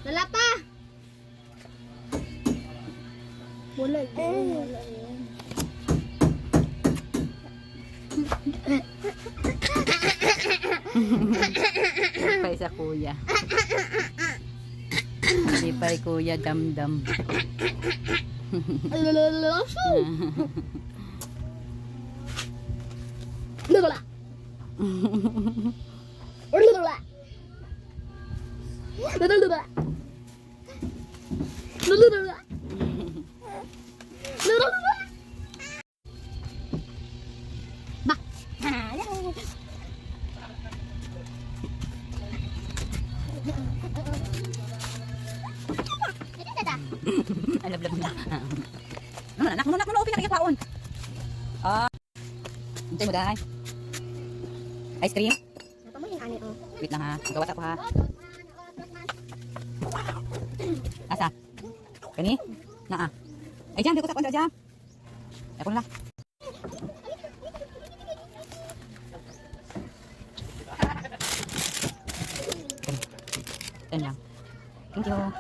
Wala pa. Wala yun. Wala yun. Pay sa kuya. Lipay kuya damdam. Lula. Lula. Lula. Lula. Lula. Ba. Ay, lablab na. Ano, anak mo, upin na kikwaon. Hintay mo dahay. Ice cream? Apa mo yung ani o? Wait lang ha. Magawas ako ha. Asa? Kani? Naa. Ay, jam. Dito ko sa jam. Ako na lang. Yan lang. Thank you.